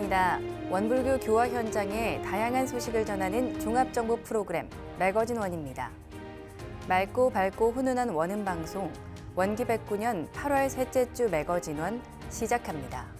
안녕하십니까. 원불교 교화 현장의 다양한 소식을 전하는 종합정보 프로그램 매거진 원입니다. 맑고 밝고 훈훈한 원음 방송 원기 109년 8월 셋째 주 매거진 원 시작합니다.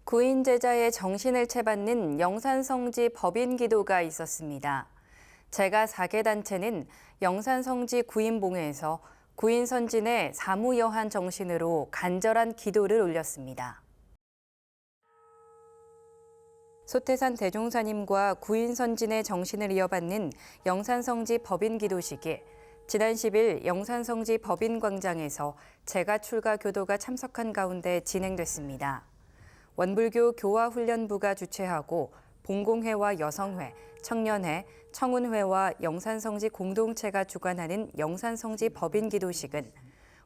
구인 제자의 정신을 채받는 영산성지 법인 기도가 있었습니다. 제가 4개 단체는 영산성지 구인봉에서 구인 선진의 사무여한 정신으로 간절한 기도를 올렸습니다. 소태산 대종사님과 구인 선진의 정신을 이어받는 영산성지 법인 기도식이 지난 10일 영산성지 법인광장에서 제가 출가 교도가 참석한 가운데 진행됐습니다. 원불교 교화훈련부가 주최하고 봉공회와 여성회, 청년회, 청운회와 영산성지 공동체가 주관하는 영산성지 법인 기도식은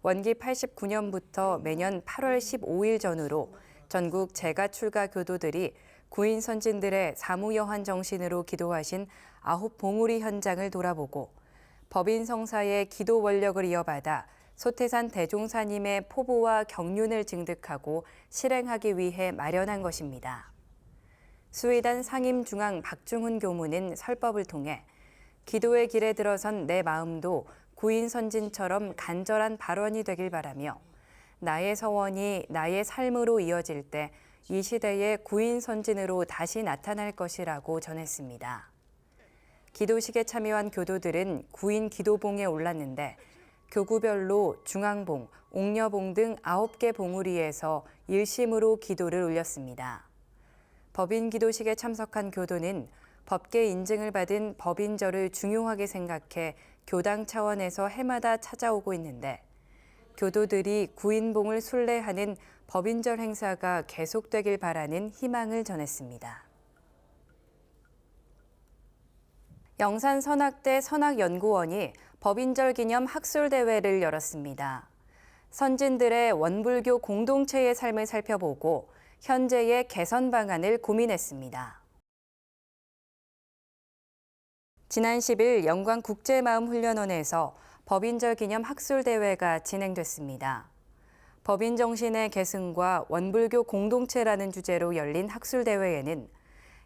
원기 89년부터 매년 8월 15일 전후로 전국 제가 출가 교도들이 구인 선진들의 사무여한 정신으로 기도하신 9봉우리 현장을 돌아보고 법인 성사의 기도 원력을 이어받아 소태산 대종사님의 포부와 경륜을 증득하고 실행하기 위해 마련한 것입니다. 수의단 상임중앙 박중훈 교무는 설법을 통해 기도의 길에 들어선 내 마음도 구인 선진처럼 간절한 발원이 되길 바라며 나의 서원이 나의 삶으로 이어질 때 이 시대의 구인 선진으로 다시 나타날 것이라고 전했습니다. 기도식에 참여한 교도들은 구인 기도봉에 올랐는데 교구별로 중앙봉, 옥녀봉 등 9개 봉우리에서 일심으로 기도를 올렸습니다. 법인 기도식에 참석한 교도는 법계 인증을 받은 법인절을 중요하게 생각해 교당 차원에서 해마다 찾아오고 있는데 교도들이 구인봉을 순례하는 법인절 행사가 계속되길 바라는 희망을 전했습니다. 영산선악대 선악연구원이 법인절 기념 학술대회를 열었습니다. 선진들의 원불교 공동체의 삶을 살펴보고 현재의 개선 방안을 고민했습니다. 지난 10일 영광국제마음훈련원에서 법인절 기념 학술대회가 진행됐습니다. 법인 정신의 계승과 원불교 공동체라는 주제로 열린 학술대회에는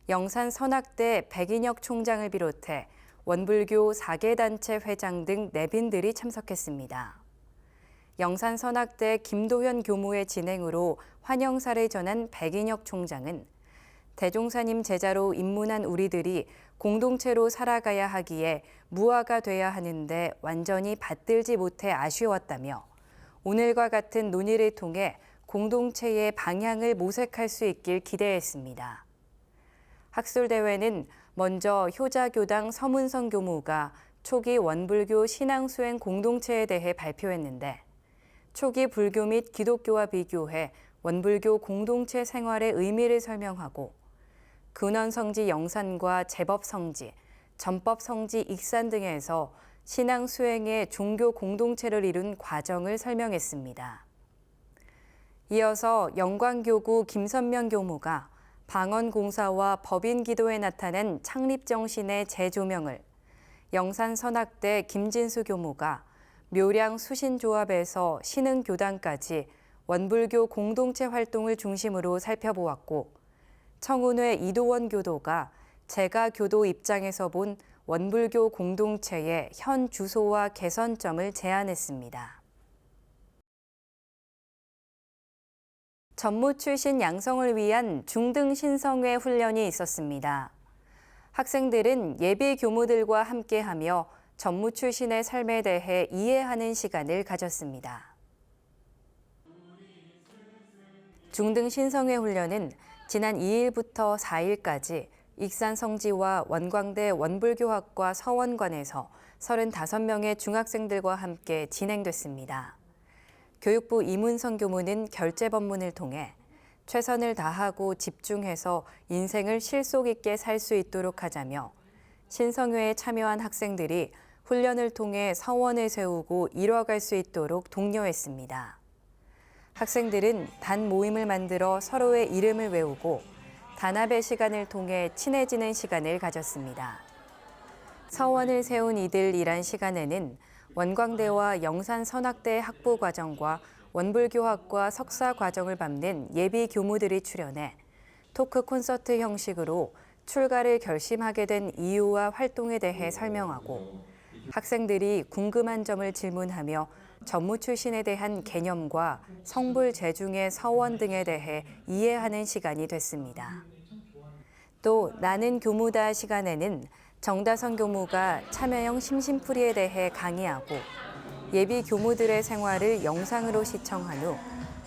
영산선악대 백인혁 총장을 비롯해 원불교 4개 단체 회장 등 내빈들이 참석했습니다. 영산선악대 김도현 교무의 진행으로 환영사를 전한 백인혁 총장은 대종사님 제자로 입문한 우리들이 공동체로 살아가야 하기에 무아가 돼야 하는데 완전히 받들지 못해 아쉬웠다며 오늘과 같은 논의를 통해 공동체의 방향을 모색할 수 있길 기대했습니다. 학술대회는 먼저 효자교당 서문성 교무가 초기 원불교 신앙수행 공동체에 대해 발표했는데 초기 불교 및 기독교와 비교해 원불교 공동체 생활의 의미를 설명하고 근원성지 영산과 제법성지, 전법성지 익산 등에서 신앙 수행의 종교 공동체를 이룬 과정을 설명했습니다. 이어서 영광교구 김선명 교무가 방언공사와 법인 기도에 나타낸 창립정신의 재조명을, 영산선악대 김진수 교무가 묘량 수신조합에서 신흥교당까지 원불교 공동체 활동을 중심으로 살펴보았고 청운회 이도원 교도가 제가 교도 입장에서 본 원불교 공동체의 현 주소와 개선점을 제안했습니다. 전무 출신 양성을 위한 중등 신성회 훈련이 있었습니다. 학생들은 예비 교무들과 함께하며 전무 출신의 삶에 대해 이해하는 시간을 가졌습니다. 중등 신성회 훈련은 지난 2일부터 4일까지 익산 성지와 원광대 원불교학과 서원관에서 35명의 중학생들과 함께 진행됐습니다. 교육부 이문성 교무는 결재법문을 통해 최선을 다하고 집중해서 인생을 실속 있게 살 수 있도록 하자며 신성회에 참여한 학생들이 훈련을 통해 서원을 세우고 이뤄갈 수 있도록 독려했습니다. 학생들은 단 모임을 만들어 서로의 이름을 외우고 단합의 시간을 통해 친해지는 시간을 가졌습니다. 서원을 세운 이들이란 시간에는 원광대와 영산선악대 학부과정과 원불교학과 석사 과정을 밟는 예비 교무들이 출연해 토크 콘서트 형식으로 출가를 결심하게 된 이유와 활동에 대해 설명하고 학생들이 궁금한 점을 질문하며 전무 출신에 대한 개념과 성불 제중의 서원 등에 대해 이해하는 시간이 됐습니다. 또 나는 교무다 시간에는 정다선 교무가 참여형 심심풀이에 대해 강의하고 예비 교무들의 생활을 영상으로 시청한 후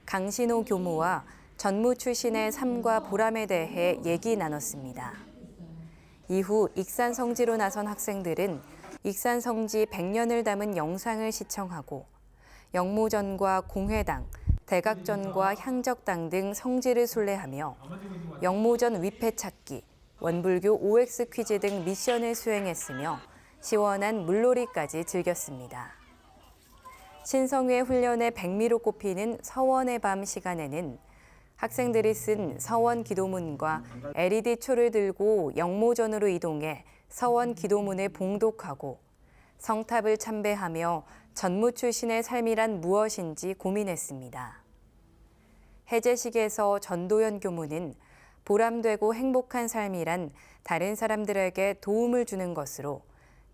강신호 교무와 전무 출신의 삶과 보람에 대해 얘기 나눴습니다. 이후 익산성지로 나선 학생들은 익산성지 100년을 담은 영상을 시청하고 영모전과 공회당, 대각전과 향적당 등 성지를 순례하며 영모전 위패 찾기, 원불교 OX 퀴즈 등 미션을 수행했으며 시원한 물놀이까지 즐겼습니다. 신성회 훈련의 백미로 꼽히는 서원의 밤 시간에는 학생들이 쓴 서원 기도문과 LED 초를 들고 영모전으로 이동해 서원 기도문을 봉독하고 성탑을 참배하며 전무 출신의 삶이란 무엇인지 고민했습니다. 해제식에서 전도연 교무는 보람되고 행복한 삶이란 다른 사람들에게 도움을 주는 것으로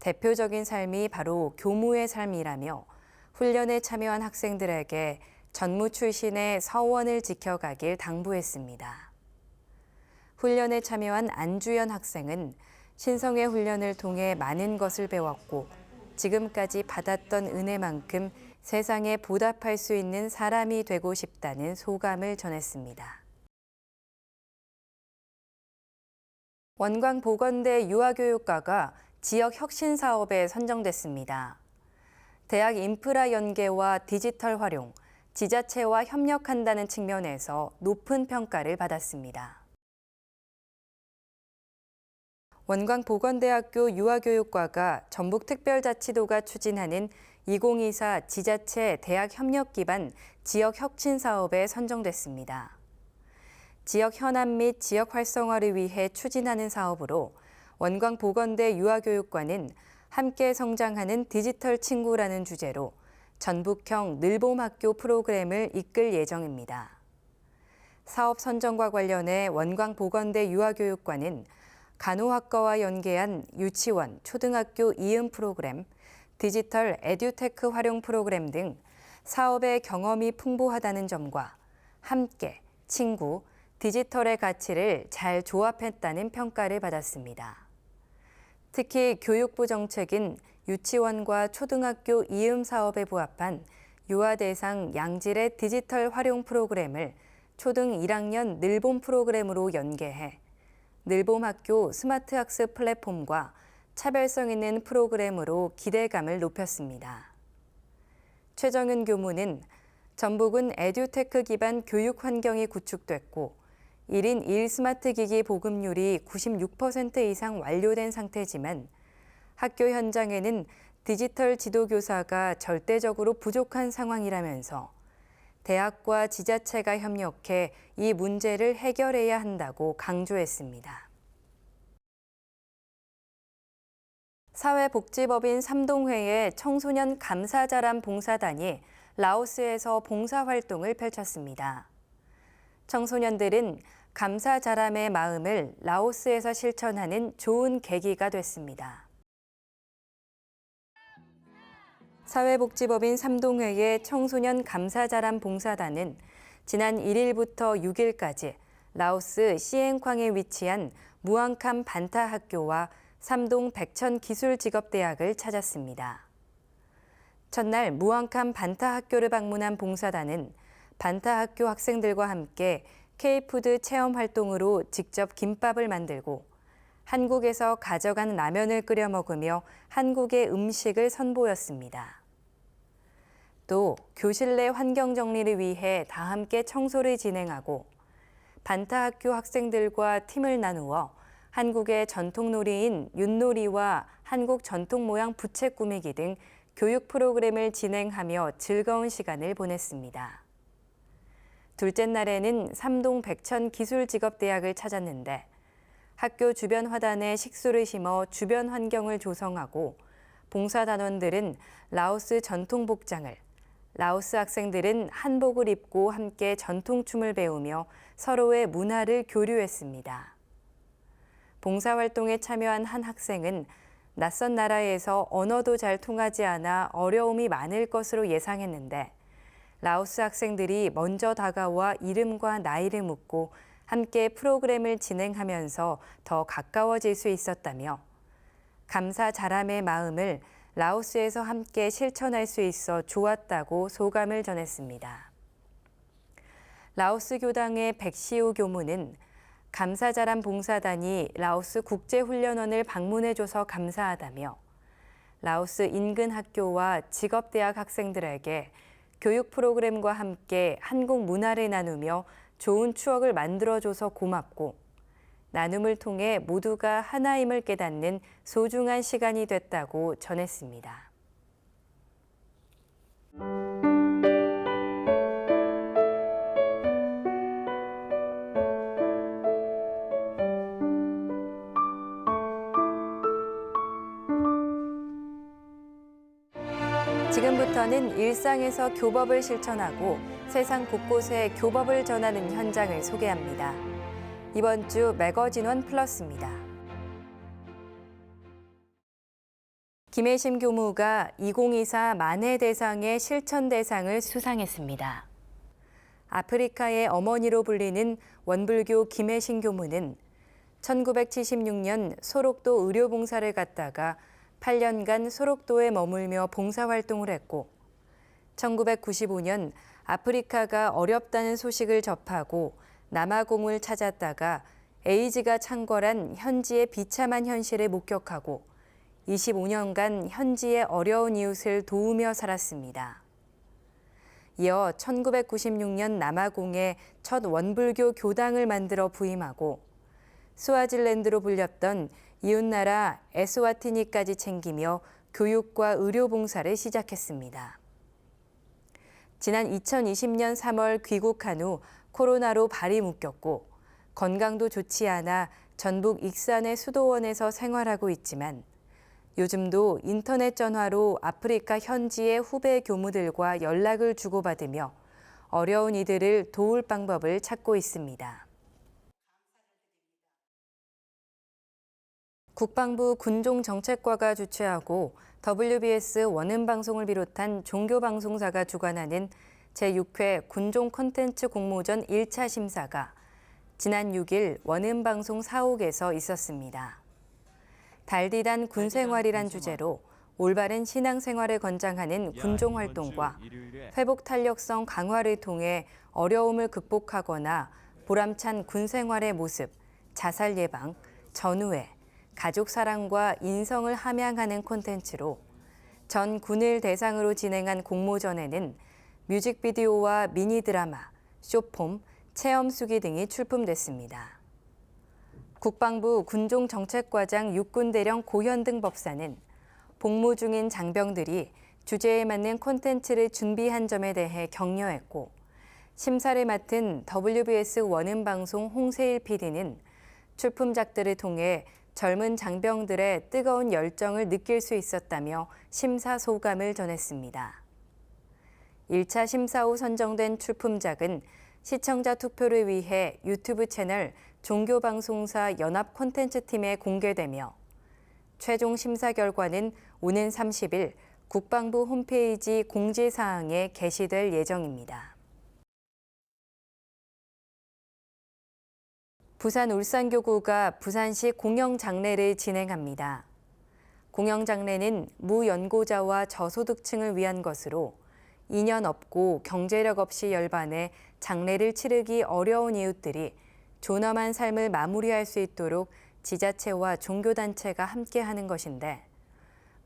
대표적인 삶이 바로 교무의 삶이라며 훈련에 참여한 학생들에게 전무 출신의 서원을 지켜가길 당부했습니다. 훈련에 참여한 안주연 학생은 신성의 훈련을 통해 많은 것을 배웠고 지금까지 받았던 은혜만큼 세상에 보답할 수 있는 사람이 되고 싶다는 소감을 전했습니다. 원광보건대 유아교육과가 지역 혁신 사업에 선정됐습니다. 대학 인프라 연계와 디지털 활용, 지자체와 협력한다는 측면에서 높은 평가를 받았습니다. 원광보건대학교 유아교육과가 전북특별자치도가 추진하는 2024 지자체 대학 협력 기반 지역 혁신 사업에 선정됐습니다. 지역 현안 및 지역 활성화를 위해 추진하는 사업으로 원광보건대 유아교육과는 함께 성장하는 디지털 친구라는 주제로 전북형 늘봄학교 프로그램을 이끌 예정입니다. 사업 선정과 관련해 원광보건대 유아교육과는 간호학과와 연계한 유치원, 초등학교 이음 프로그램, 디지털 에듀테크 활용 프로그램 등 사업의 경험이 풍부하다는 점과 함께, 친구, 디지털의 가치를 잘 조합했다는 평가를 받았습니다. 특히 교육부 정책인 유치원과 초등학교 이음 사업에 부합한 유아 대상 양질의 디지털 활용 프로그램을 초등 1학년 늘봄 프로그램으로 연계해 늘봄학교 스마트 학습 플랫폼과 차별성 있는 프로그램으로 기대감을 높였습니다. 최정은 교무는 전북은 에듀테크 기반 교육 환경이 구축됐고 1인 1 스마트 기기 보급률이 96% 이상 완료된 상태지만 학교 현장에는 디지털 지도교사가 절대적으로 부족한 상황이라면서 대학과 지자체가 협력해 이 문제를 해결해야 한다고 강조했습니다. 사회복지법인 삼동회의 청소년 감사자람 봉사단이 라오스에서 봉사활동을 펼쳤습니다. 청소년들은 감사자람의 마음을 라오스에서 실천하는 좋은 계기가 됐습니다. 사회복지법인 삼동회의 청소년 감사자람 봉사단은 지난 1일부터 6일까지 라오스 시엔쾅에 위치한 무앙캄 반타 학교와 삼동 백천기술직업대학을 찾았습니다. 첫날 무앙캄 반타 학교를 방문한 봉사단은 반타 학교 학생들과 함께 K푸드 체험 활동으로 직접 김밥을 만들고 한국에서 가져간 라면을 끓여 먹으며 한국의 음식을 선보였습니다. 또 교실 내 환경 정리를 위해 다 함께 청소를 진행하고 반타 학교 학생들과 팀을 나누어 한국의 전통놀이인 윷놀이와 한국 전통 모양 부채 꾸미기 등 교육 프로그램을 진행하며 즐거운 시간을 보냈습니다. 둘째 날에는 삼동 백천기술직업대학을 찾았는데 학교 주변 화단에 식수를 심어 주변 환경을 조성하고 봉사단원들은 라오스 전통 복장을, 라오스 학생들은 한복을 입고 함께 전통춤을 배우며 서로의 문화를 교류했습니다. 봉사활동에 참여한 한 학생은 낯선 나라에서 언어도 잘 통하지 않아 어려움이 많을 것으로 예상했는데 라오스 학생들이 먼저 다가와 이름과 나이를 묻고 함께 프로그램을 진행하면서 더 가까워질 수 있었다며 감사 자람의 마음을 라오스에서 함께 실천할 수 있어 좋았다고 소감을 전했습니다. 라오스 교당의 백시우 교무는 감사 자람 봉사단이 라오스 국제훈련원을 방문해줘서 감사하다며 라오스 인근 학교와 직업대학 학생들에게 교육 프로그램과 함께 한국 문화를 나누며 좋은 추억을 만들어줘서 고맙고 나눔을 통해 모두가 하나임을 깨닫는 소중한 시간이 됐다고 전했습니다. 지금부터는 일상에서 교법을 실천하고 세상 곳곳에 교법을 전하는 현장을 소개합니다. 이번 주 매거진원 플러스입니다. 김혜심 교무가 2024 만해대상의 실천대상을 수상했습니다. 아프리카의 어머니로 불리는 원불교 김혜심 교무는 1976년 소록도 의료봉사를 갔다가 8년간 소록도에 머물며 봉사활동을 했고 1995년 아프리카가 어렵다는 소식을 접하고 남아공을 찾았다가 에이즈가 창궐한 현지의 비참한 현실을 목격하고 25년간 현지의 어려운 이웃을 도우며 살았습니다. 이어 1996년 남아공에 첫 원불교 교당을 만들어 부임하고 스와질랜드로 불렸던 이웃나라 에스와티니까지 챙기며 교육과 의료봉사를 시작했습니다. 지난 2020년 3월 귀국한 후 코로나로 발이 묶였고 건강도 좋지 않아 전북 익산의 수도원에서 생활하고 있지만 요즘도 인터넷 전화로 아프리카 현지의 후배 교무들과 연락을 주고받으며 어려운 이들을 도울 방법을 찾고 있습니다. 국방부 군종정책과가 주최하고 WBS 원음방송을 비롯한 종교방송사가 주관하는 제6회 군종 콘텐츠 공모전 1차 심사가 지난 6일 원음방송 사옥에서 있었습니다. 달디단 군생활이란 주제로 올바른 신앙생활을 권장하는 군종활동과 회복 탄력성 강화를 통해 어려움을 극복하거나 보람찬 군생활의 모습, 자살 예방, 전우회, 가족 사랑과 인성을 함양하는 콘텐츠로 전 군을 대상으로 진행한 공모전에는 뮤직비디오와 미니 드라마, 쇼폼, 체험수기 등이 출품됐습니다. 국방부 군종정책과장 육군대령 고현등 법사는 복무 중인 장병들이 주제에 맞는 콘텐츠를 준비한 점에 대해 격려했고 심사를 맡은 WBS 원음방송 홍세일 PD는 출품작들을 통해 젊은 장병들의 뜨거운 열정을 느낄 수 있었다며 심사 소감을 전했습니다. 1차 심사 후 선정된 출품작은 시청자 투표를 위해 유튜브 채널 종교방송사 연합 콘텐츠팀에 공개되며 최종 심사 결과는 오는 30일 국방부 홈페이지 공지사항에 게시될 예정입니다. 부산 울산교구가 부산시 공영장례를 진행합니다. 공영장례는 무연고자와 저소득층을 위한 것으로 인연 없고 경제력 없이 열반해 장례를 치르기 어려운 이웃들이 존엄한 삶을 마무리할 수 있도록 지자체와 종교단체가 함께하는 것인데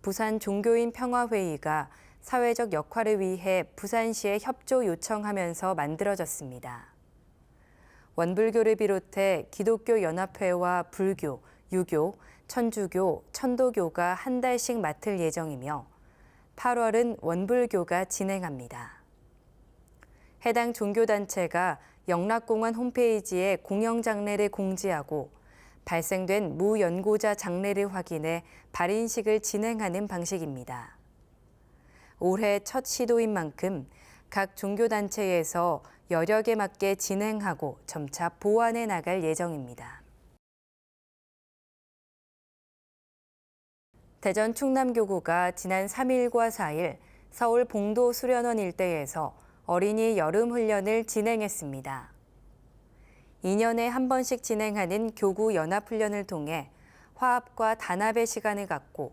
부산 종교인 평화회의가 사회적 역할을 위해 부산시에 협조 요청하면서 만들어졌습니다. 원불교를 비롯해 기독교 연합회와 불교, 유교, 천주교, 천도교가 한 달씩 맡을 예정이며 8월은 원불교가 진행합니다. 해당 종교단체가 영락공원 홈페이지에 공영장례를 공지하고 발생된 무연고자 장례를 확인해 발인식을 진행하는 방식입니다. 올해 첫 시도인 만큼 각 종교단체에서 여력에 맞게 진행하고 점차 보완해 나갈 예정입니다. 대전 충남교구가 지난 3일과 4일 서울 봉도 수련원 일대에서 어린이 여름 훈련을 진행했습니다. 2년에 한 번씩 진행하는 교구 연합훈련을 통해 화합과 단합의 시간을 갖고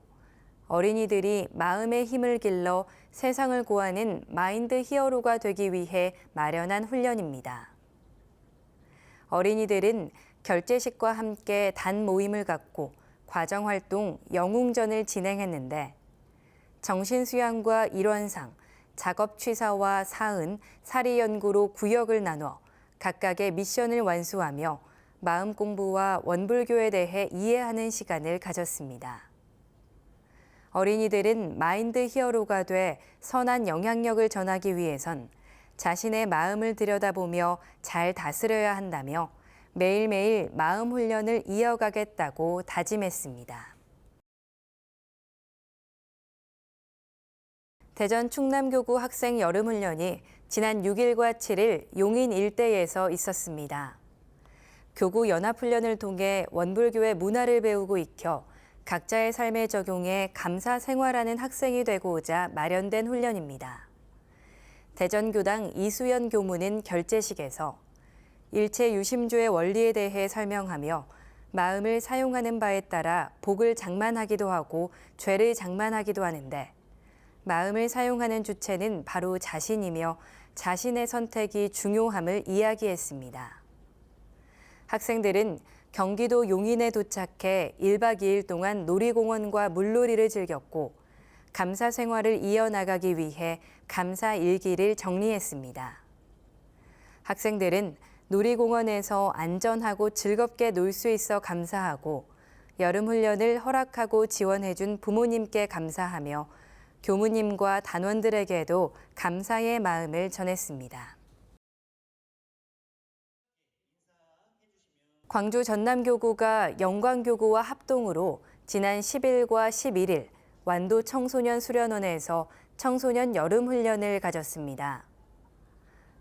어린이들이 마음의 힘을 길러 세상을 구하는 마인드 히어로가 되기 위해 마련한 훈련입니다. 어린이들은 결제식과 함께 단 모임을 갖고 과정활동 영웅전을 진행했는데 정신수양과 일원상, 작업취사와 사은, 사리연구로 구역을 나눠 각각의 미션을 완수하며 마음 공부와 원불교에 대해 이해하는 시간을 가졌습니다. 어린이들은 마인드 히어로가 돼 선한 영향력을 전하기 위해선 자신의 마음을 들여다보며 잘 다스려야 한다며 매일매일 마음 훈련을 이어가겠다고 다짐했습니다. 대전 충남교구 학생 여름훈련이 지난 6일과 7일 용인 일대에서 있었습니다. 교구 연합훈련을 통해 원불교의 문화를 배우고 익혀 각자의 삶에 적용해 감사 생활하는 학생이 되고자 마련된 훈련입니다. 대전교당 이수연 교무는 결제식에서 일체 유심주의 원리에 대해 설명하며 마음을 사용하는 바에 따라 복을 장만하기도 하고 죄를 장만하기도 하는데 마음을 사용하는 주체는 바로 자신이며 자신의 선택이 중요함을 이야기했습니다. 학생들은 경기도 용인에 도착해 1박 2일 동안 놀이공원과 물놀이를 즐겼고 감사 생활을 이어나가기 위해 감사 일기를 정리했습니다. 학생들은 놀이공원에서 안전하고 즐겁게 놀 수 있어 감사하고 여름 훈련을 허락하고 지원해준 부모님께 감사하며 교무님과 단원들에게도 감사의 마음을 전했습니다. 광주 전남교구가 영광교구와 합동으로 지난 10일과 11일 완도 청소년 수련원에서 청소년 여름훈련을 가졌습니다.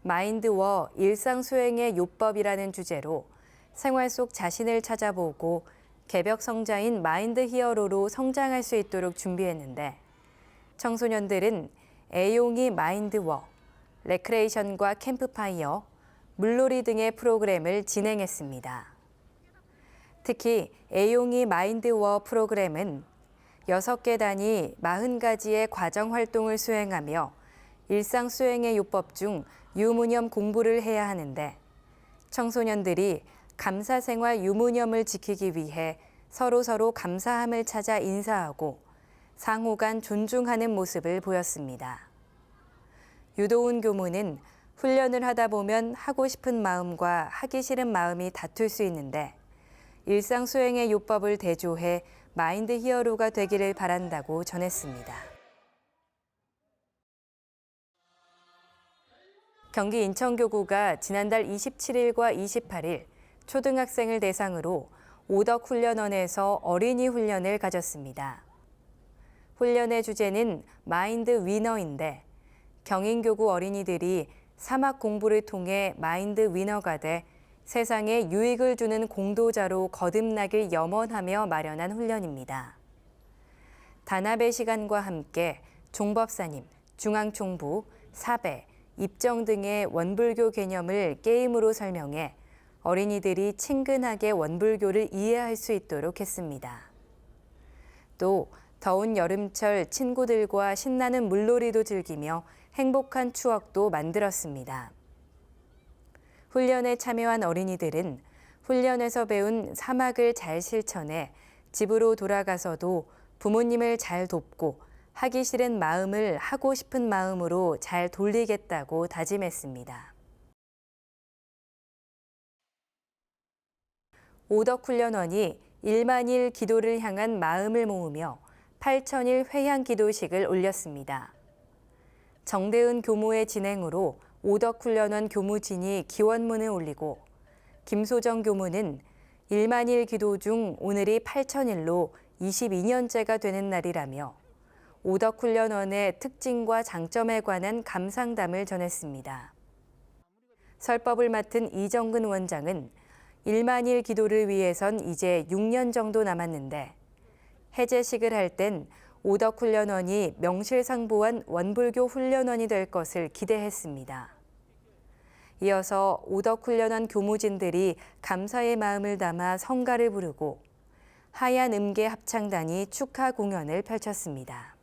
마인드워 일상수행의 요법이라는 주제로 생활 속 자신을 찾아보고 개벽성자인 마인드 히어로로 성장할 수 있도록 준비했는데 청소년들은 애용이 마인드워, 레크레이션과 캠프파이어, 물놀이 등의 프로그램을 진행했습니다. 특히 애용이 마인드워 프로그램은 6계단이 40가지의 과정활동을 수행하며 일상 수행의 요법 중 유무념 공부를 해야 하는데 청소년들이 감사생활 유무념을 지키기 위해 서로 감사함을 찾아 인사하고 상호 간 존중하는 모습을 보였습니다. 유도훈 교무는 훈련을 하다 보면 하고 싶은 마음과 하기 싫은 마음이 다툴 수 있는데 일상 수행의 요법을 대조해 마인드 히어로가 되기를 바란다고 전했습니다. 경기 인천교구가 지난달 27일과 28일 초등학생을 대상으로 오덕훈련원에서 어린이 훈련을 가졌습니다. 훈련의 주제는 마인드 위너인데 경인교구 어린이들이 사막 공부를 통해 마인드 위너가 돼 세상에 유익을 주는 공도자로 거듭나길 염원하며 마련한 훈련입니다. 단합의 시간과 함께 종법사님, 중앙총부, 사배, 입정 등의 원불교 개념을 게임으로 설명해 어린이들이 친근하게 원불교를 이해할 수 있도록 했습니다. 또 더운 여름철 친구들과 신나는 물놀이도 즐기며 행복한 추억도 만들었습니다. 훈련에 참여한 어린이들은 훈련에서 배운 사막을 잘 실천해 집으로 돌아가서도 부모님을 잘 돕고 하기 싫은 마음을 하고 싶은 마음으로 잘 돌리겠다고 다짐했습니다. 오덕훈련원이 1만일 기도를 향한 마음을 모으며 8,000일 회향 기도식을 올렸습니다. 정대은 교무의 진행으로 오덕훈련원 교무진이 기원문을 올리고 김소정 교무는 1만일 기도 중 오늘이 8천일로 22년째가 되는 날이라며 오덕훈련원의 특징과 장점에 관한 감상담을 전했습니다. 설법을 맡은 이정근 원장은 1만일 기도를 위해선 이제 6년 정도 남았는데 해제식을 할 땐 오덕훈련원이 명실상부한 원불교 훈련원이 될 것을 기대했습니다. 이어서 오덕훈련원 교무진들이 감사의 마음을 담아 성가를 부르고 하얀 음계 합창단이 축하 공연을 펼쳤습니다.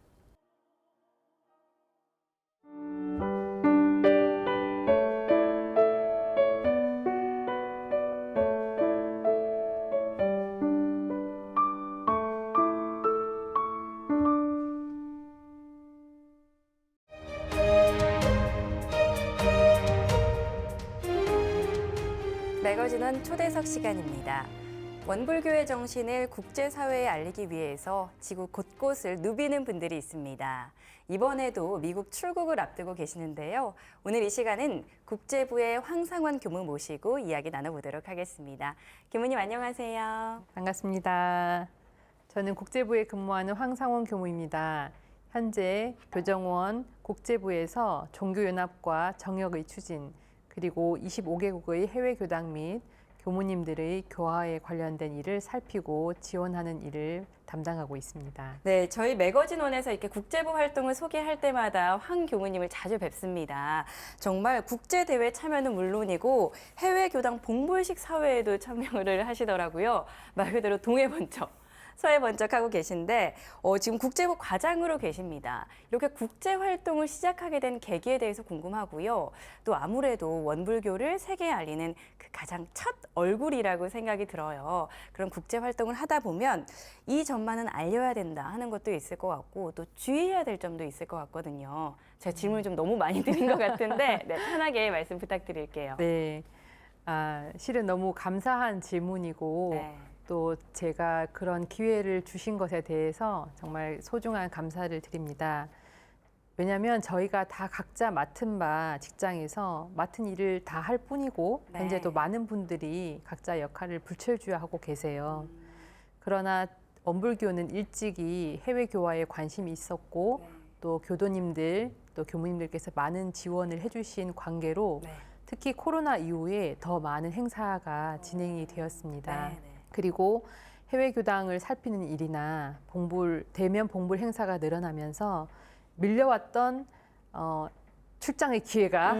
매거진원 초대석 시간입니다. 원불교의 정신을 국제사회에 알리기 위해서 지구 곳곳을 누비는 분들이 있습니다. 이번에도 미국 출국을 앞두고 계시는데요. 오늘 이 시간은 국제부의 황상원 교무 모시고 이야기 나눠보도록 하겠습니다. 교무님 안녕하세요. 반갑습니다. 저는 국제부에 근무하는 황상원 교무입니다. 현재 교정원 국제부에서 종교연합과 정역의 추진, 그리고 25개국의 해외 교당 및 교무님들의 교화에 관련된 일을 살피고 지원하는 일을 담당하고 있습니다. 네, 저희 매거진원에서 이렇게 국제부 활동을 소개할 때마다 황 교무님을 자주 뵙습니다. 정말 국제대회 참여는 물론이고 해외 교당 봉불식 사회에도 참여를 하시더라고요. 말 그대로 동해번쩍. 서해번쩍하고 계신데 지금 국제부 과장으로 계십니다. 이렇게 국제 활동을 시작하게 된 계기에 대해서 궁금하고요. 또 아무래도 원불교를 세계에 알리는 그 가장 첫 얼굴이라고 생각이 들어요. 그런 국제 활동을 하다 보면 이 점만은 알려야 된다 하는 것도 있을 것 같고 또 주의해야 될 점도 있을 것 같거든요. 제가 질문을 좀 너무 많이 드린 것 같은데 네, 편하게 말씀 부탁드릴게요. 네, 실은 너무 감사한 질문이고 네. 또 제가 그런 기회를 주신 것에 대해서 정말 소중한 감사를 드립니다. 왜냐하면 저희가 다 각자 맡은 바 직장에서 맡은 일을 다 할 뿐이고 네. 현재 또 많은 분들이 각자 역할을 불철주야하고 계세요. 그러나 원불교는 일찍이 해외 교화에 관심이 있었고 네. 또 교도님들 또 교무님들께서 많은 지원을 해주신 관계로 네. 특히 코로나 이후에 더 많은 행사가 진행이 되었습니다. 네, 네. 그리고 해외 교당을 살피는 일이나 대면 봉불 행사가 늘어나면서 밀려왔던 출장의 기회가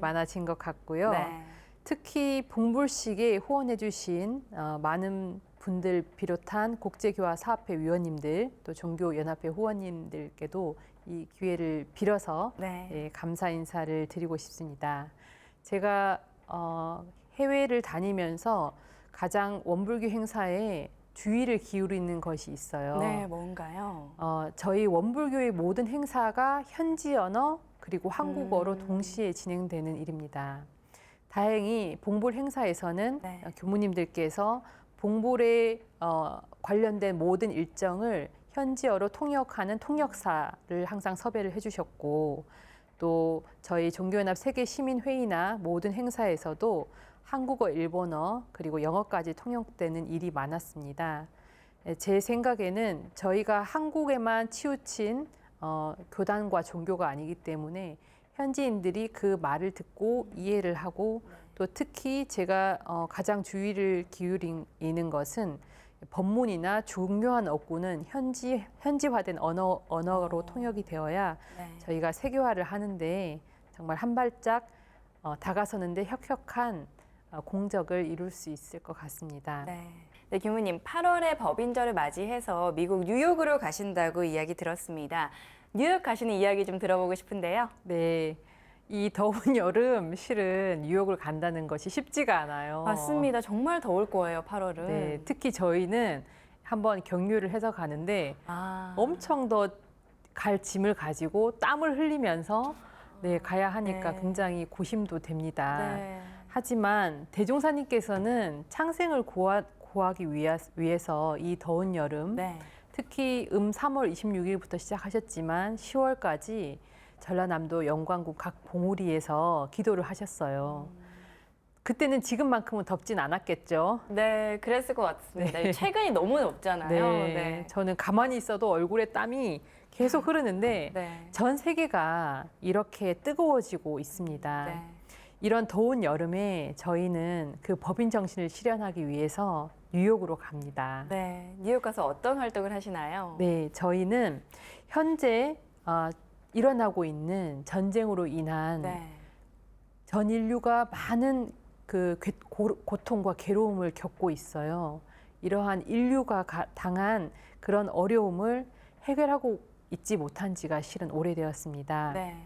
많아진 것 같고요. 네. 특히 봉불식에 후원해주신 많은 분들 비롯한 국제교화 사업회 위원님들 또 종교연합회 후원님들께도 이 기회를 빌어서 네. 감사 인사를 드리고 싶습니다. 제가 해외를 다니면서 가장 원불교 행사에 주의를 기울이는 것이 있어요. 네, 뭔가요? 저희 원불교의 모든 행사가 현지 언어 그리고 한국어로 동시에 진행되는 일입니다. 다행히 봉불 행사에서는 네. 교무님들께서 봉불에 관련된 모든 일정을 현지어로 통역하는 통역사를 항상 섭외를 해주셨고 또 저희 종교연합 세계 시민회의나 모든 행사에서도 한국어, 일본어, 그리고 영어까지 통역되는 일이 많았습니다. 제 생각에는 저희가 한국에만 치우친 교단과 종교가 아니기 때문에 현지인들이 그 말을 듣고 이해를 하고 또 특히 제가 가장 주의를 기울이는 것은 법문이나 중요한 어구는 현지화된 언어로 통역이 되어야 네. 저희가 세계화를 하는데 정말 한 발짝 다가서는데 혁혁한 공적을 이룰 수 있을 것 같습니다. 네. 네, 교무님 8월에 법인절을 맞이해서 미국 뉴욕으로 가신다고 이야기 들었습니다. 뉴욕 가시는 이야기 좀 들어보고 싶은데요. 네, 이 더운 여름 실은 뉴욕을 간다는 것이 쉽지가 않아요. 맞습니다. 정말 더울 거예요, 8월은. 네, 특히 저희는 한번 경유를 해서 가는데 엄청 더 갈 짐을 가지고 땀을 흘리면서 가야 하니까 네. 굉장히 고심도 됩니다. 네. 하지만 대종사님께서는 창생을 구하기 위해서 이 더운 여름 네. 특히 3월 26일부터 시작하셨지만 10월까지 전라남도 영광군 각 봉우리에서 기도를 하셨어요. 그때는 지금만큼은 덥진 않았겠죠. 네, 그랬을 것 같습니다. 네. 최근이 너무 덥잖아요. 네, 저는 가만히 있어도 얼굴에 땀이 계속 흐르는데 네. 전 세계가 이렇게 뜨거워지고 있습니다. 네. 이런 더운 여름에 저희는 그 법인 정신을 실현하기 위해서 뉴욕으로 갑니다. 네. 뉴욕 가서 어떤 활동을 하시나요? 네, 저희는 현재 일어나고 있는 전쟁으로 인한 네. 전 인류가 많은 그 고통과 괴로움을 겪고 있어요. 이러한 인류가 당한 그런 어려움을 해결하고 있지 못한 지가 실은 오래되었습니다. 네.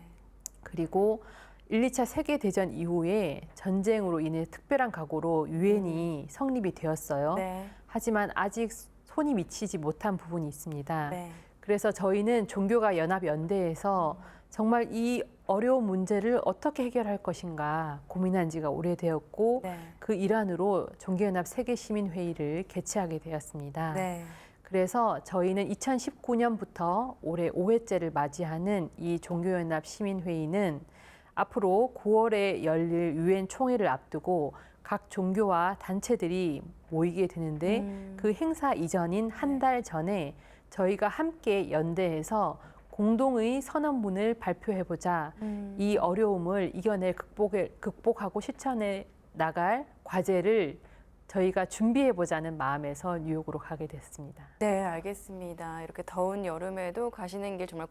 그리고 1, 2차 세계대전 이후에 전쟁으로 인해 특별한 각오로 유엔이 성립이 되었어요. 네. 하지만 아직 손이 미치지 못한 부분이 있습니다. 네. 그래서 저희는 종교가 연합연대에서 정말 이 어려운 문제를 어떻게 해결할 것인가 고민한 지가 오래되었고 네. 그 일환으로 종교연합 세계시민회의를 개최하게 되었습니다. 네. 그래서 저희는 2019년부터 올해 5회째를 맞이하는 이 종교연합 시민회의는 앞으로 9월에 열릴 유엔 총회를 앞두고 각 종교와 단체들이 모이게 되는데 그 행사 이전인 한 달 전에 저희가 함께 연대해서 공동의 선언문을 발표해보자. 이 어려움을 극복하고 실천해 나갈 과제를 저희가 준비해보자는 마음에서 뉴욕으로 가게 됐습니다. 네, 알겠습니다. 이렇게 더운 여름에도 가시는 길 정말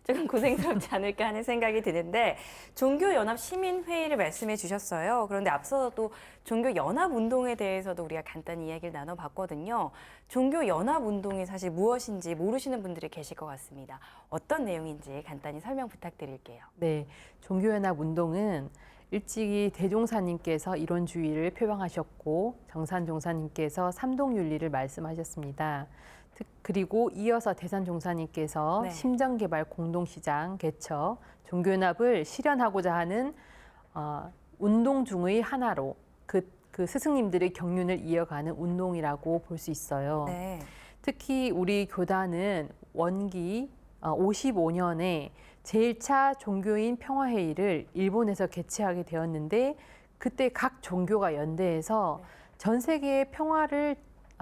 조금 고생스럽지 않을까 하는 생각이 드는데 종교연합 시민회의를 말씀해 주셨어요. 그런데 앞서도 종교연합운동에 대해서도 우리가 간단히 이야기를 나눠봤거든요. 종교연합운동이 사실 무엇인지 모르시는 분들이 계실 것 같습니다. 어떤 내용인지 간단히 설명 부탁드릴게요. 네, 종교연합운동은 일찍이 대종사님께서 이론주의를 표방하셨고 정산종사님께서 삼동윤리를 말씀하셨습니다. 그리고 이어서 대산종사님께서 네. 심정개발 공동시장 개척, 종교연합을 실현하고자 하는 운동 중의 하나로 그 스승님들의 경륜을 이어가는 운동이라고 볼 수 있어요. 네. 특히 우리 교단은 원기 55년에 제1차 종교인 평화회의를 일본에서 개최하게 되었는데 그때 각 종교가 연대해서 전 세계의 평화를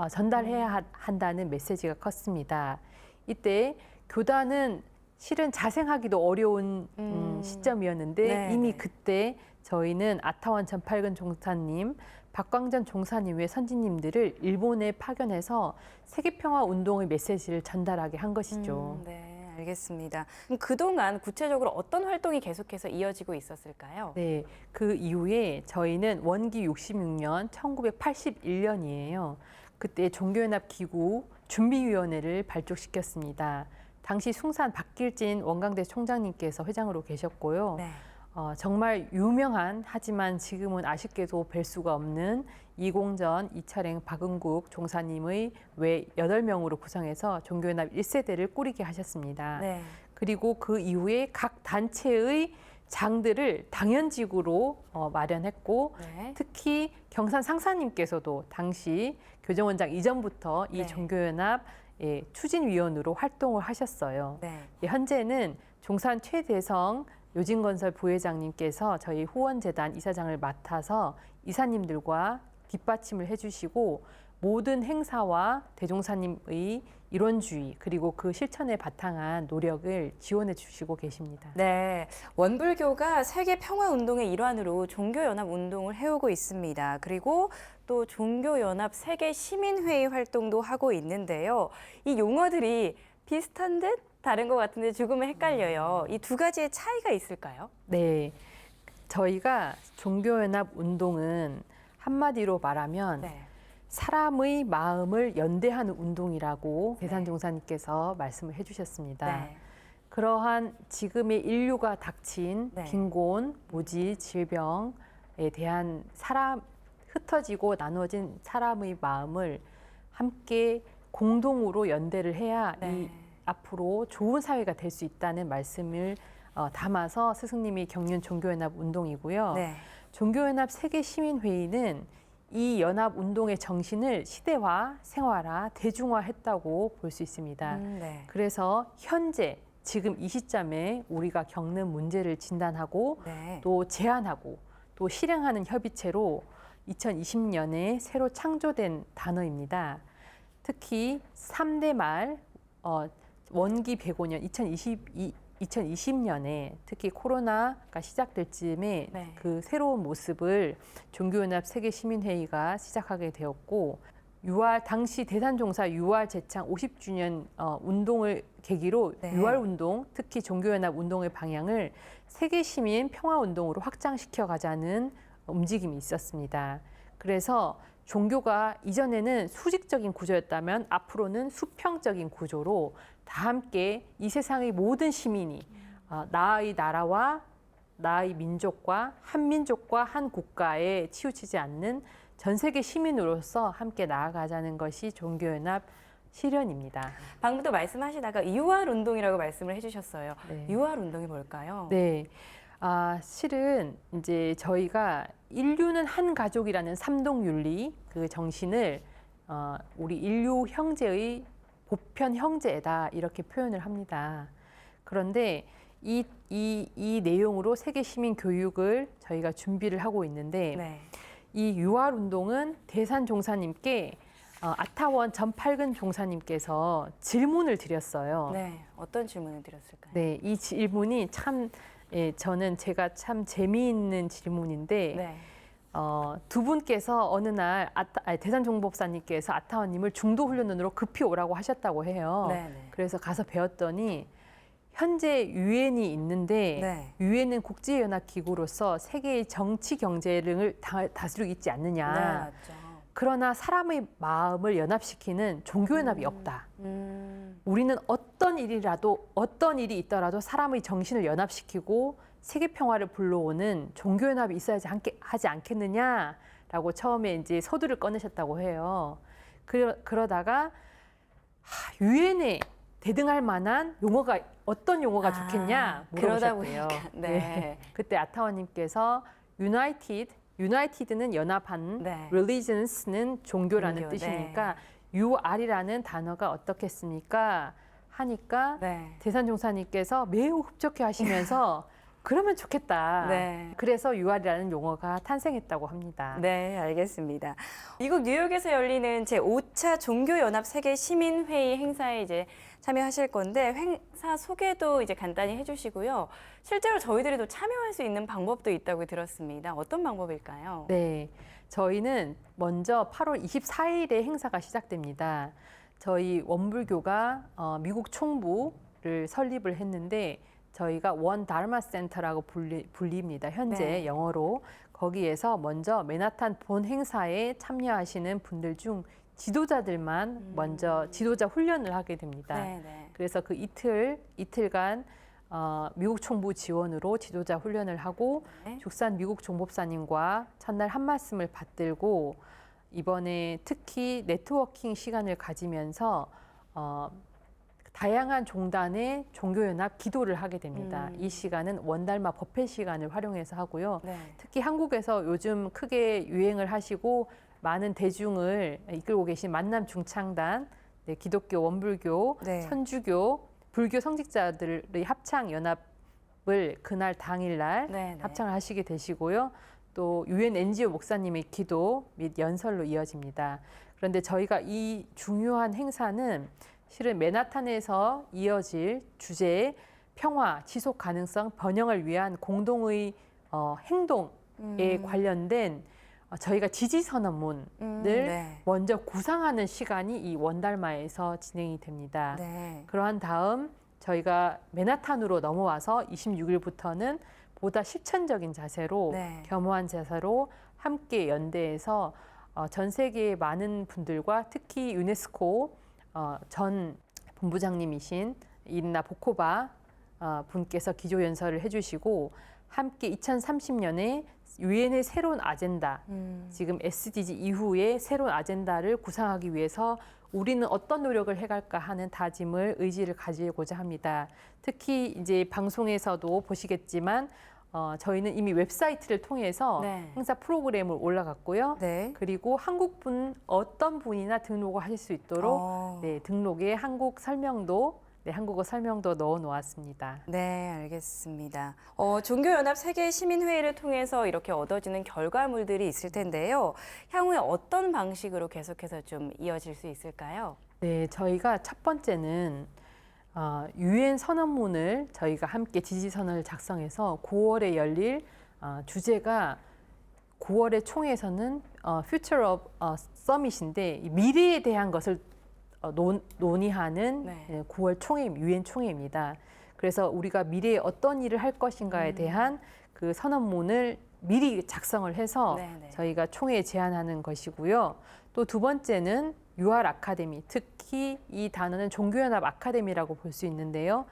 전달해야 한다는 메시지가 컸습니다. 이때 교단은 실은 자생하기도 어려운 시점이었는데 네, 이미 네. 그때 저희는 아타원 전팔근 종사님, 박광전 종사님의 선진님들을 일본에 파견해서 세계평화 운동의 메시지를 전달하게 한 것이죠. 네, 알겠습니다. 그럼 그동안 구체적으로 어떤 활동이 계속해서 이어지고 있었을까요? 네, 그 이후에 저희는 원기 66년 1981년이에요. 그때 종교연합 기구 준비위원회를 발족시켰습니다. 당시 숭산 박길진 원광대 총장님께서 회장으로 계셨고요. 네. 정말 유명한 하지만 지금은 아쉽게도 뵐 수가 없는 이공전, 이철행, 박은국 종사님의 외 8명으로 구성해서 종교연합 1세대를 꾸리게 하셨습니다. 네. 그리고 그 이후에 각 단체의 장들을 당연직으로 마련했고 네. 특히 경산 상사님께서도 당시 교정원장 이전부터 이 네. 종교연합 추진위원으로 활동을 하셨어요. 네. 현재는 종산 최대성 요진건설 부회장님께서 저희 후원재단 이사장을 맡아서 이사님들과 뒷받침을 해주시고 모든 행사와 대종사님의 이론주의 그리고 그 실천에 바탕한 노력을 지원해 주시고 계십니다. 네, 원불교가 세계 평화 운동의 일환으로 종교연합 운동을 해오고 있습니다. 그리고 또 종교연합 세계 시민회의 활동도 하고 있는데요. 이 용어들이 비슷한 듯 다른 것 같은데 조금은 헷갈려요. 이 두 가지의 차이가 있을까요? 네, 저희가 종교연합 운동은 한마디로 말하면 네. 사람의 마음을 연대하는 운동이라고 대산종사님께서 말씀을 해주셨습니다. 네. 그러한 지금의 인류가 닥친 네. 빈곤, 무지, 질병에 대한 흩어지고 나누어진 사람의 마음을 함께 공동으로 연대를 해야 네. 앞으로 좋은 사회가 될 수 있다는 말씀을 담아서 스승님이 경륜 종교연합 운동이고요. 네. 종교연합 세계시민회의는 이 연합 운동의 정신을 시대화, 생활화, 대중화했다고 볼 수 있습니다. 네. 그래서 현재 지금 이 시점에 우리가 겪는 문제를 진단하고 네. 또 제안하고 또 실행하는 협의체로 2020년에 새로 창조된 단어입니다. 특히 3대 말 원기 105년 2020년에 특히 코로나가 시작될 즈음에 네. 그 새로운 모습을 종교연합 세계시민회의가 시작하게 되었고 당시 대산종사 유알 제창 50주년 운동을 계기로 네. 유알 운동, 특히 종교연합 운동의 방향을 세계시민 평화운동으로 확장시켜 가자는 움직임이 있었습니다. 그래서 종교가 이전에는 수직적인 구조였다면 앞으로는 수평적인 구조로 다 함께 이 세상의 모든 시민이 나의 나라와 나의 민족과 한 민족과 한 국가에 치우치지 않는 전 세계 시민으로서 함께 나아가자는 것이 종교연합 실현입니다. 방금도 말씀하시다가 유알 운동이라고 말씀을 해주셨어요. 네. 유알 운동이 뭘까요? 네. 실은 이제 저희가 인류는 한 가족이라는 삼동윤리 그 정신을 우리 인류 형제의 보편 형제다 이렇게 표현을 합니다. 그런데 이 내용으로 세계 시민 교육을 저희가 준비를 하고 있는데 네. 이 유알 운동은 대산 종사님께 아타원 전팔근 종사님께서 질문을 드렸어요. 네. 어떤 질문을 드렸을까요? 네, 이 질문이 참 제가 참 재미있는 질문인데 네. 두 분께서 어느 날 대산종법사님께서 아타원님을 중도훈련원으로 급히 오라고 하셨다고 해요. 네. 네. 그래서 가서 배웠더니 현재 유엔이 있는데 네. 유엔은 국제연합기구로서 세계의 정치 경제를 다스리고 있지 네, 않느냐. 맞죠. 그러나 사람의 마음을 연합시키는 종교연합이 없다. 우리는 어떤 일이 있더라도 사람의 정신을 연합시키고 세계 평화를 불러오는 종교연합이 있어야지 하지 않겠느냐라고 처음에 이제 서두를 꺼내셨다고 해요. 그러다가 유엔에 대등할 만한 용어가 어떤 용어가 좋겠냐 그러다 물어보셨대요. 보니까 네. 그때 아타원님께서 United는 연합한, 네. Religions는 종교라는 종교, 뜻이니까 UR이라는 단어가 어떻겠습니까? 하니까 네. 대산종사님께서 매우 흡족해 하시면서 그러면 좋겠다. 네. 그래서 UR이라는 용어가 탄생했다고 합니다. 네, 알겠습니다. 미국 뉴욕에서 열리는 제5차 종교연합 세계 시민회의 행사에 이제 참여하실 건데 행사 소개도 이제 간단히 해주시고요. 실제로 저희들이 또 참여할 수 있는 방법도 있다고 들었습니다. 어떤 방법일까요? 네, 저희는 먼저 8월 24일에 행사가 시작됩니다. 저희 원불교가 미국 총부를 설립을 했는데 저희가 원 다르마 센터라고 불립니다. 현재 네. 영어로. 거기에서 먼저 맨하탄 본 행사에 참여하시는 분들 중 지도자들만 먼저 지도자 훈련을 하게 됩니다. 네, 네. 그래서 그 이틀간 미국 총부 지원으로 지도자 훈련을 하고 네. 죽산 미국 종법사님과 첫날 한 말씀을 받들고 이번에 특히 네트워킹 시간을 가지면서 다양한 종단의 종교연합 기도를 하게 됩니다. 이 시간은 원달마 법회 시간을 활용해서 하고요. 네. 특히 한국에서 요즘 크게 유행을 하시고 많은 대중을 이끌고 계신 만남 중창단, 네, 기독교, 원불교, 네. 천주교, 불교 성직자들의 합창 연합을 그날 당일날 네, 네. 합창을 하시게 되시고요. 또 유엔 NGO 목사님의 기도 및 연설로 이어집니다. 그런데 저희가 이 중요한 행사는 실은 맨하탄에서 이어질 주제 평화, 지속 가능성, 번영을 위한 공동의 행동에 관련된 저희가 지지선언문을 네. 먼저 구상하는 시간이 이 원달마에서 진행이 됩니다. 네. 그러한 다음 저희가 맨하탄으로 넘어와서 26일부터는 보다 실천적인 자세로 네. 겸허한 자세로 함께 연대해서 전 세계의 많은 분들과 특히 유네스코 전 본부장님이신 이리나 보코바 분께서 기조 연설을 해주시고 함께 2030년에 유엔의 새로운 아젠다, 지금 SDG 이후의 새로운 아젠다를 구상하기 위해서 우리는 어떤 노력을 해갈까 하는 다짐을 의지를 가지고자 합니다. 특히 이제 방송에서도 보시겠지만 저희는 이미 웹사이트를 통해서 네. 행사 프로그램을 올라갔고요. 네. 그리고 한국분 어떤 분이나 등록을 하실 수 있도록 네, 등록에 한국 설명도 네, 한국어 설명도 넣어 놓았습니다. 네, 알겠습니다. 종교연합 세계시민회의를 통해서 이렇게 얻어지는 결과물들이 있을 텐데요. 향후에 어떤 방식으로 계속해서 좀 이어질 수 있을까요? 네, 저희가 첫 번째는 유엔 선언문을 저희가 함께 지지선언을 작성해서 9월에 열릴 주제가 9월의 총회에서는 Future of Summit인데 미래에 대한 것을 논의하는 네. 9월 총회, 유엔 총회입니다. 그래서 우리가 미래에 어떤 일을 할 것인가에 대한 그 선언문을 미리 작성을 해서 네네. 저희가 총회에 제안하는 것이고요. 또 두 번째는 UR 아카데미, 특히 이 단어는 종교연합 아카데미라고 볼 수 있는데요.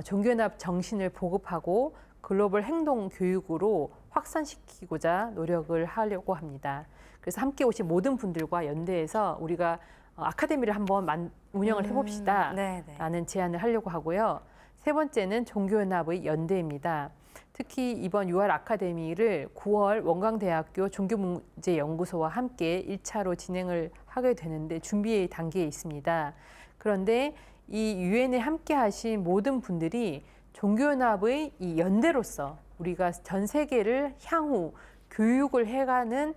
종교연합 정신을 보급하고 글로벌 행동 교육으로 확산시키고자 노력을 하려고 합니다. 그래서 함께 오신 모든 분들과 연대해서 우리가 아카데미를 한번 운영을 해봅시다 네네. 라는 제안을 하려고 하고요. 세 번째는 종교연합의 연대입니다. 특히 이번 6월 아카데미를 9월 원광대학교 종교문제연구소와 함께 1차로 진행을 하게 되는데 준비 단계에 있습니다. 그런데 이 유엔에 함께 하신 모든 분들이 종교연합의 이 연대로서 우리가 전 세계를 향후 교육을 해가는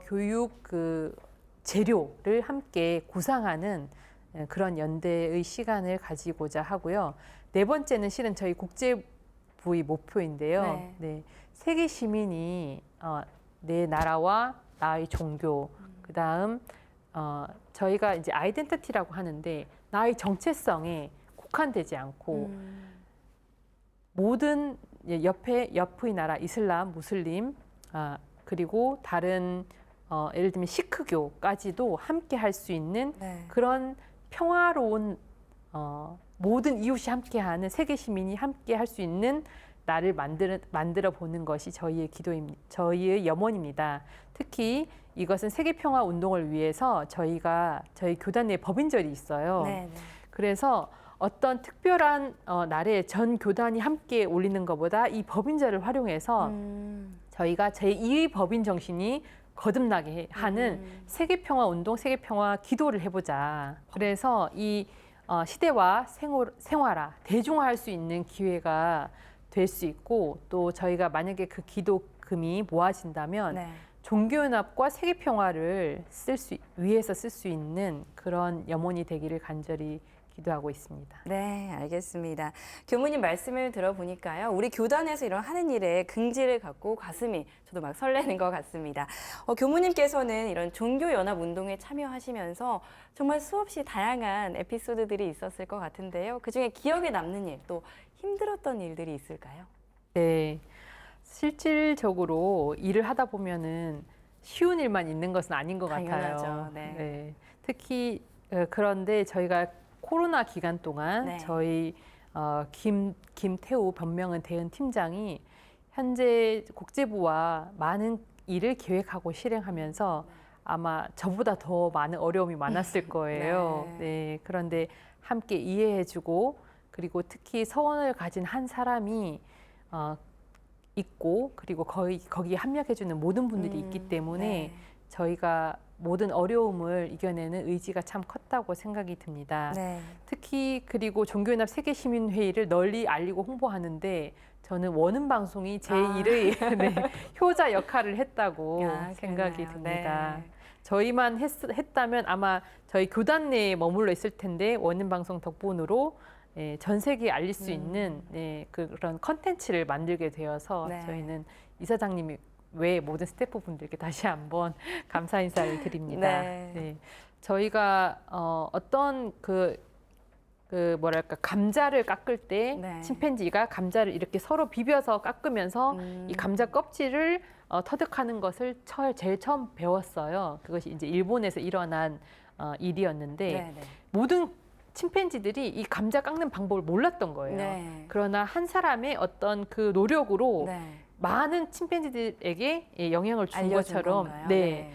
교육 재료를 함께 구상하는 그런 연대의 시간을 가지고자 하고요. 네 번째는 실은 저희 국제부의 목표인데요. 네. 네, 세계 시민이 내 나라와 나의 종교, 그다음 저희가 이제 아이덴티티라고 하는데 나의 정체성에 국한되지 않고 모든 옆의 나라 이슬람, 무슬림 그리고 다른 예를 들면 시크교까지도 함께 할 수 있는 네. 그런 평화로운 모든 이웃이 함께하는 세계 시민이 함께 할 수 있는 나를 만들어 보는 것이 저희의 기도입니다. 저희의 염원입니다. 특히 이것은 세계 평화 운동을 위해서 저희 교단 내 법인절이 있어요. 네네. 그래서 어떤 특별한 날에 전 교단이 함께 올리는 것보다 이 법인절을 활용해서 저희가 제2의 법인 정신이 거듭나게 하는 세계평화 운동, 세계평화 기도를 해보자. 그래서 이 시대와 생활화, 대중화할 수 있는 기회가 될 수 있고 또 저희가 만약에 그 기도금이 모아진다면 네. 종교연합과 세계평화를 위해서 쓸 수 있는 그런 염원이 되기를 간절히 기도하고 있습니다. 네, 알겠습니다. 교무님 말씀을 들어보니까요. 우리 교단에서 이런 하는 일에 긍지를 갖고 가슴이 저도 막 설레는 것 같습니다. 교무님께서는 이런 종교연합 운동에 참여하시면서 정말 수없이 다양한 에피소드들이 있었을 것 같은데요. 그중에 기억에 남는 일, 또 힘들었던 일들이 있을까요? 네, 실질적으로 일을 하다 보면은 쉬운 일만 있는 것은 아닌 것 당연하죠. 같아요. 네. 특히 그런데 저희가 코로나 기간 동안 네. 저희 김태우 변명은 대응 팀장이 현재 국제부와 많은 일을 계획하고 실행하면서 아마 저보다 더 많은 어려움이 많았을 거예요. 네. 네, 그런데 함께 이해해주고 그리고 특히 서원을 가진 한 사람이 있고 그리고 거기에 합력해주는 모든 분들이 있기 때문에 네. 저희가 모든 어려움을 이겨내는 의지가 참 컸다고 생각이 듭니다. 네. 특히 그리고 종교연합 세계시민회의를 널리 알리고 홍보하는데 저는 원음 방송이 제 일의 네, 효자 역할을 했다고 생각이 그러나요? 듭니다. 네. 저희만 했다면 아마 저희 교단 내에 머물러 있을 텐데 원음 방송 덕분으로 전 세계에 알릴 수 있는 그런 컨텐츠를 만들게 되어서 네. 저희는 이사장님이 외 모든 스태프분들께 다시 한번 감사 인사를 드립니다. 네. 네. 저희가 어떤 뭐랄까 감자를 깎을 때 네. 침팬지가 감자를 이렇게 서로 비벼서 깎으면서 이 감자 껍질을 터득하는 것을 제일 처음 배웠어요. 그것이 이제 일본에서 일어난 일이었는데 네, 네. 모든 침팬지들이 이 감자 깎는 방법을 몰랐던 거예요. 네. 그러나 한 사람의 어떤 그 노력으로 네. 많은 침팬지들에게 영향을 준 알려준 것처럼 건가요? 네.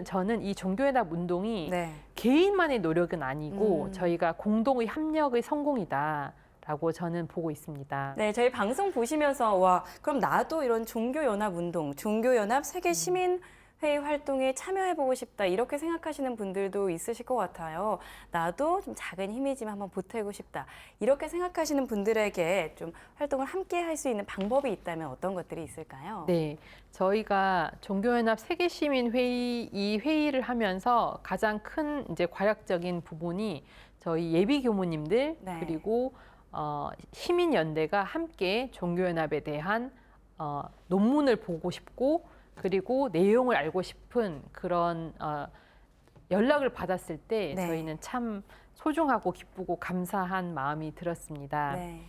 저는 이 종교연합 운동이 네. 개인만의 노력은 아니고 저희가 공동의 협력의 성공이다라고 저는 보고 있습니다. 네, 저희 방송 보시면서 와, 그럼 나도 이런 종교연합 운동, 종교연합 세계시민회의 회의 활동에 참여해보고 싶다 이렇게 생각하시는 분들도 있으실 것 같아요. 나도 좀 작은 힘이지만 한번 보태고 싶다 이렇게 생각하시는 분들에게 좀 활동을 함께 할 수 있는 방법이 있다면 어떤 것들이 있을까요? 네, 저희가 종교연합 세계시민회의 이 회의를 하면서 가장 큰 이제 과학적인 부분이 저희 예비 교무님들 네. 그리고 시민연대가 함께 종교연합에 대한 논문을 보고 싶고 그리고 내용을 알고 싶은 그런 연락을 받았을 때 네. 저희는 참 소중하고 기쁘고 감사한 마음이 들었습니다. 네.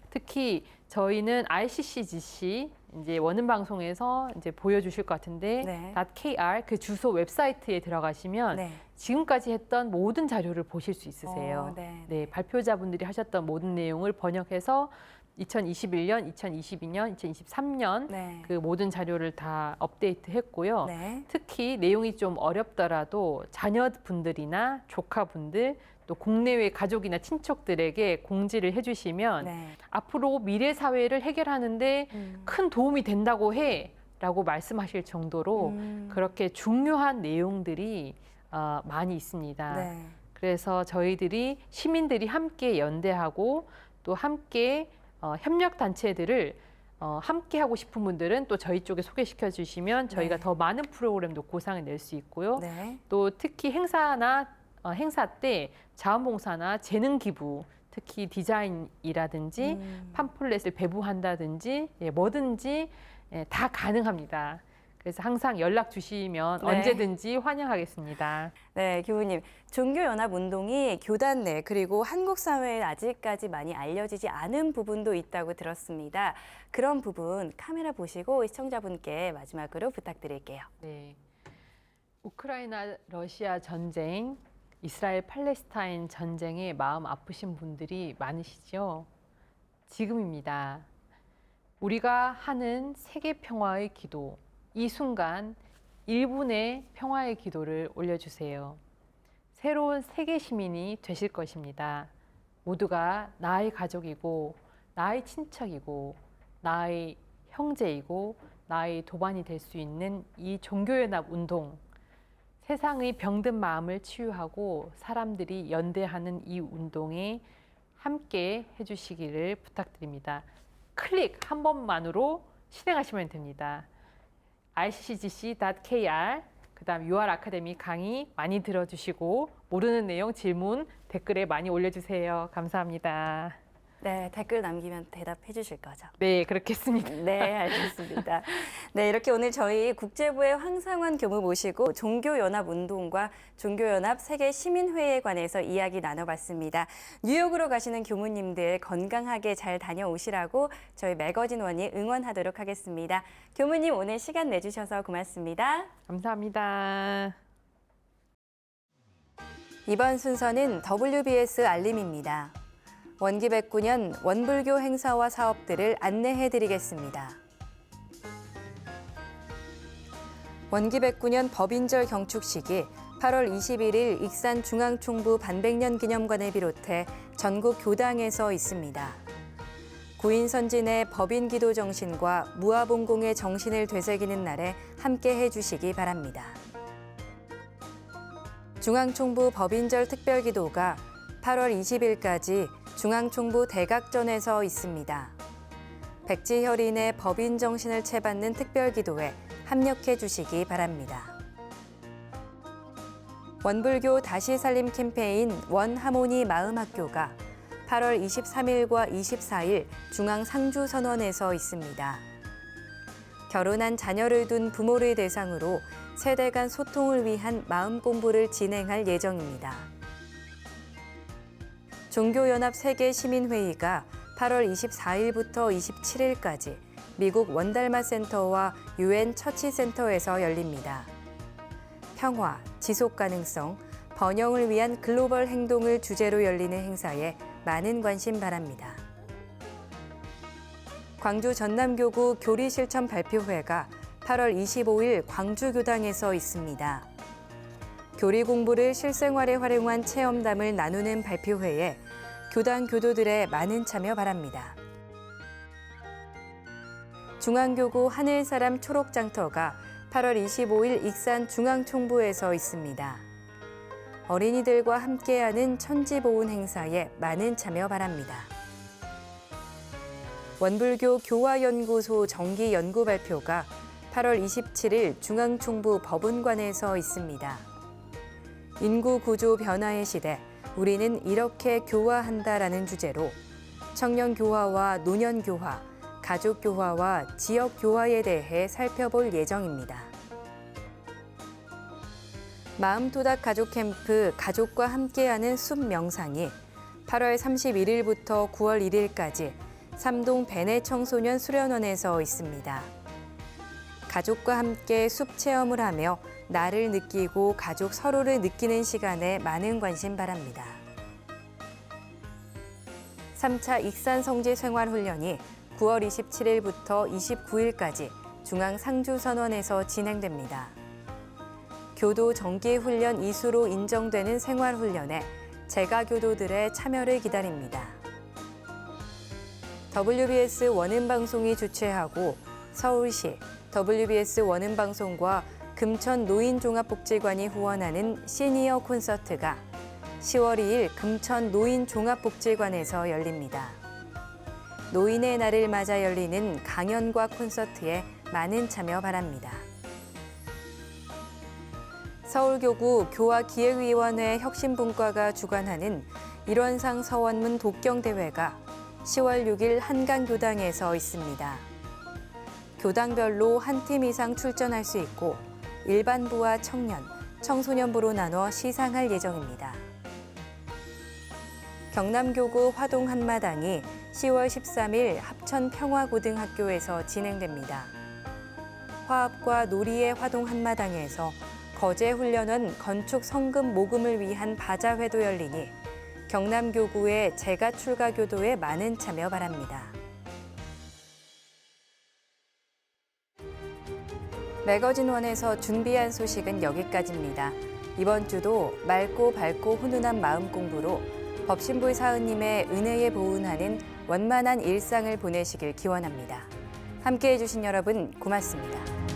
특히 저희는 ICCGC 이제 원음 방송에서 이제 보여주실 것 같은데 네. .kr 그 주소 웹사이트에 들어가시면 네. 지금까지 했던 모든 자료를 보실 수 있으세요. 네. 네, 발표자분들이 하셨던 모든 내용을 번역해서 2021년, 2022년, 2023년 네. 그 모든 자료를 다 업데이트했고요. 네. 특히 내용이 좀 어렵더라도 자녀분들이나 조카분들 또 국내외 가족이나 친척들에게 공지를 해주시면 네. 앞으로 미래 사회를 해결하는데 큰 도움이 된다고 해라고 말씀하실 정도로 그렇게 중요한 내용들이 많이 있습니다. 네. 그래서 저희들이 시민들이 함께 연대하고 또 함께 협력 단체들을 함께 하고 싶은 분들은 또 저희 쪽에 소개시켜 주시면 저희가 네. 더 많은 프로그램도 구상해 낼 수 있고요. 네. 또 특히 행사 때 자원봉사나 재능 기부, 특히 디자인이라든지 팜플렛을 배부한다든지 뭐든지 다 가능합니다. 그래서 항상 연락 주시면 네. 언제든지 환영하겠습니다. 네, 교우님. 종교연합운동이 교단 내 그리고 한국 사회에 아직까지 많이 알려지지 않은 부분도 있다고 들었습니다. 그런 부분 카메라 보시고 시청자분께 마지막으로 부탁드릴게요. 네. 우크라이나 러시아 전쟁, 이스라엘 팔레스타인 전쟁에 마음 아프신 분들이 많으시죠? 지금입니다. 우리가 하는 세계 평화의 기도, 이 순간 1분의 평화의 기도를 올려주세요. 새로운 세계 시민이 되실 것입니다. 모두가 나의 가족이고, 나의 친척이고, 나의 형제이고, 나의 도반이 될 수 있는 이 종교연합 운동, 세상의 병든 마음을 치유하고 사람들이 연대하는 이 운동에 함께 해주시기를 부탁드립니다. 클릭 한 번만으로 실행하시면 됩니다. iccgc.kr 그다음 UR 아카데미 강의 많이 들어주시고 모르는 내용 질문 댓글에 많이 올려주세요. 감사합니다. 네, 댓글 남기면 대답해 주실 거죠? 네, 그렇겠습니다. 네, 알겠습니다. 네, 이렇게 오늘 저희 국제부의 황상원 교무 모시고 종교연합운동과 종교연합 세계시민회의에 관해서 이야기 나눠봤습니다. 뉴욕으로 가시는 교무님들 건강하게 잘 다녀오시라고 저희 매거진원이 응원하도록 하겠습니다. 교무님 오늘 시간 내주셔서 고맙습니다. 감사합니다. 이번 순서는 WBS 알림입니다. 원기 109년 원불교 행사와 사업들을 안내해드리겠습니다. 원기 109년 법인절 경축식이 8월 21일 익산 중앙총부 반백년 기념관을 비롯해 전국 교당에서 있습니다. 구인 선진의 법인 기도 정신과 무아봉공의 정신을 되새기는 날에 함께 해주시기 바랍니다. 중앙총부 법인절 특별기도가 8월 20일까지 중앙총부 대각전에서 있습니다. 백지혈인의 법인 정신을 채받는 특별기도에 합력해 주시기 바랍니다. 원불교 다시 살림 캠페인 원하모니 마음학교가 8월 23일과 24일 중앙 상주선원에서 있습니다. 결혼한 자녀를 둔 부모를 대상으로 세대 간 소통을 위한 마음 공부를 진행할 예정입니다. 종교연합 세계시민회의가 8월 24일부터 27일까지 미국 원달마 센터와 UN 처치 센터에서 열립니다. 평화, 지속 가능성, 번영을 위한 글로벌 행동을 주제로 열리는 행사에 많은 관심 바랍니다. 광주 전남교구 교리실천 발표회가 8월 25일 광주교당에서 있습니다. 교리 공부를 실생활에 활용한 체험담을 나누는 발표회에 교당 교도들의 많은 참여 바랍니다. 중앙교구 하늘사람 초록장터가 8월 25일 익산 중앙총부에서 있습니다. 어린이들과 함께하는 천지보훈 행사에 많은 참여 바랍니다. 원불교 교화연구소 정기 연구 발표가 8월 27일 중앙총부 법운관에서 있습니다. 인구 구조 변화의 시대, 우리는 이렇게 교화한다라는 주제로 청년 교화와 노년 교화, 가족 교화와 지역 교화에 대해 살펴볼 예정입니다. 마음도닥 가족 캠프 가족과 함께하는 숲 명상이 8월 31일부터 9월 1일까지 삼동 베네 청소년 수련원에서 있습니다. 가족과 함께 숲 체험을 하며 나를 느끼고 가족 서로를 느끼는 시간에 많은 관심 바랍니다. 3차 익산 성지 생활훈련이 9월 27일부터 29일까지 중앙 상주선원에서 진행됩니다. 교도 정기훈련 이수로 인정되는 생활훈련에 재가교도들의 참여를 기다립니다. WBS 원음방송이 주최하고 서울시 WBS 원음방송과 금천 노인종합복지관이 후원하는 시니어 콘서트가 10월 2일 금천 노인종합복지관에서 열립니다. 노인의 날을 맞아 열리는 강연과 콘서트에 많은 참여 바랍니다. 서울교구 교화기획위원회 혁신분과가 주관하는 일원상 서원문 독경대회가 10월 6일 한강교당에서 있습니다. 교당별로 한 팀 이상 출전할 수 있고 일반부와 청년, 청소년부로 나눠 시상할 예정입니다. 경남교구 화동 한마당이 10월 13일 합천평화고등학교에서 진행됩니다. 화합과 놀이의 화동 한마당에서 거제훈련원 건축 성금 모금을 위한 바자회도 열리니 경남교구의 재가출가교도에 많은 참여 바랍니다. 매거진원에서 준비한 소식은 여기까지입니다. 이번 주도 맑고 밝고 훈훈한 마음 공부로 법신불 사은님의 은혜에 보은하는 원만한 일상을 보내시길 기원합니다. 함께해 주신 여러분 고맙습니다.